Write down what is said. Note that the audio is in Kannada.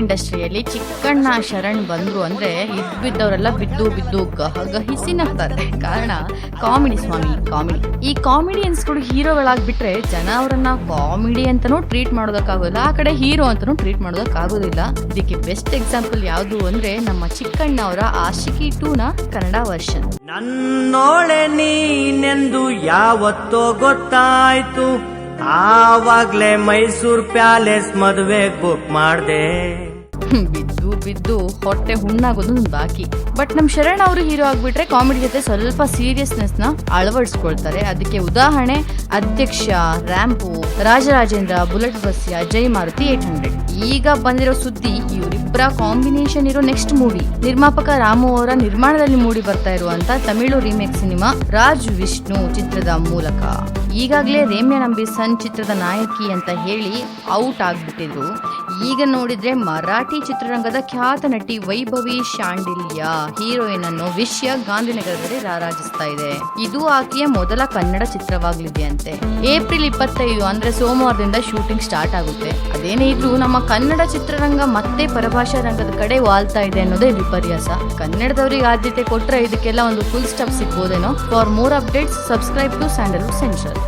ಇಂಡಸ್ಟ್ರಿಯಲ್ಲಿ ಚಿಕ್ಕಣ್ಣ ಶರಣ್ ಬಂದ್ರು ಅಂದ್ರೆ ಬಿದ್ದವರೆಲ್ಲ ಬಿದ್ದು ಬಿದ್ದು ಗಹಿಸಿ ನಗ್ತಾರೆ. ಕಾರಣ ಕಾಮಿಡಿ ಸ್ವಾಮಿ, ಕಾಮಿಡಿ. ಈ ಕಾಮಿಡಿಯನ್ಸ್ಗಳು ಹೀರೋಗಳಾಗ್ಬಿಟ್ರೆ ಜನ ಅವರನ್ನ ಕಾಮಿಡಿ ಅಂತಾನೂ ಟ್ರೀಟ್ ಮಾಡೋದಕ್ಕಾಗೋದಿಲ್ಲ, ಆ ಕಡೆ ಹೀರೋ ಅಂತಾನೂ ಟ್ರೀಟ್ ಮಾಡೋದಕ್ಕಾಗೋದಿಲ್ಲ. ಇದಕ್ಕೆ ಬೆಸ್ಟ್ ಎಕ್ಸಾಂಪಲ್ ಯಾವುದು ಅಂದ್ರೆ ನಮ್ಮ ಚಿಕ್ಕಣ್ಣ ಅವರ ಆಶಿಕಿ 2 ನ ಕನ್ನಡ ವರ್ಷನ್. ನನ್ನೋಳೆ ನೀನೆಂದು ಯಾವತ್ತೋ ಗೊತ್ತಾಯ್ತು, ಆವಾಗ್ಲೇ ಮೈಸೂರ್ ಪ್ಯಾಲೇಸ್ ಮದುವೆ ಬುಕ್ ಮಾಡ್ದೆ. ಬಿದ್ದು ಬಿದ್ದು ಹೊಟ್ಟೆ ಹುಣ್ಣಾಗೋದು ಬಾಕಿ. ಬಟ್ ನಮ್ ಶರಣ್ ಅವರು ಹೀರೋ ಆಗ್ಬಿಟ್ರೆ ಕಾಮಿಡಿ ಜೊತೆ ಸ್ವಲ್ಪ ಸೀರಿಯಸ್ನೆಸ್ ನ ಅಳವಡಿಸ್ಕೊಳ್ತಾರೆ. ಅದಕ್ಕೆ ಉದಾಹರಣೆ ಅಧ್ಯಕ್ಷ, ರ್ಯಾಂಪು, ರಾಜರಾಜೇಂದ್ರ, ಬುಲೆಟ್ ಬಸ್ಯ, ಜೈ ಮಾರುತಿ 800. ಈಗ ಬಂದಿರೋ ಸುದ್ದಿ ಇವರಿಬ್ಬರ ಕಾಂಬಿನೇಷನ್ ಇರೋ ನೆಕ್ಸ್ಟ್ ಮೂವಿ ನಿರ್ಮಾಪಕ ರಾಮು ಅವರ ನಿರ್ಮಾಣದಲ್ಲಿ ಮೂಡಿ ಬರ್ತಾ ಇರುವಂತ ತಮಿಳು ರೀಮೇಕ್ ಸಿನಿಮಾ ರಾಜ್ ವಿಷ್ಣು ಚಿತ್ರದ ಮೂಲಕ. ಈಗಾಗಲೇ ರೇಮ್ಯ ನಂಬಿಸನ್ ಚಿತ್ರದ ನಾಯಕಿ ಅಂತ ಹೇಳಿ ಔಟ್ ಆಗ್ಬಿಟ್ಟಿದ್ರು. ಈಗ ನೋಡಿದ್ರೆ ಮರಾಠಿ ಚಿತ್ರರಂಗದ ಖ್ಯಾತ ನಟಿ ವೈಭವಿ ಶಾಂಡಿಲ್ಯ ಹೀರೋಯಿನ್ ಅನ್ನೋ ವಿಷಯ ಗಾಂಧಿನಗರದಲ್ಲಿ ರಾರಾಜಿಸ್ತಾ ಇದೆ. ಇದು ಆಕೆಯ ಮೊದಲ ಕನ್ನಡ ಚಿತ್ರವಾಗಲಿದೆಯಂತೆ. ಏಪ್ರಿಲ್ 25 ಅಂದ್ರೆ ಸೋಮವಾರದಿಂದ ಶೂಟಿಂಗ್ ಸ್ಟಾರ್ಟ್ ಆಗುತ್ತೆ. ಅದೇನೇ ಇದ್ರೂ ನಮ್ಮ ಕನ್ನಡ ಚಿತ್ರರಂಗ ಮತ್ತೆ ಪರಭಾಷಾ ರಂಗದ ಕಡೆ ವಾಲ್ತಾ ಇದೆ ಅನ್ನೋದೇ ವಿಪರ್ಯಾಸ. ಕನ್ನಡದವರಿಗೆ ಆದ್ಯತೆ ಕೊಟ್ರೆ ಇದಕ್ಕೆಲ್ಲ ಒಂದು ಫುಲ್ ಸ್ಟಾಪ್ ಸಿಗ್ಬೋದೇನೋ. For more updates subscribe to Sandalwood central.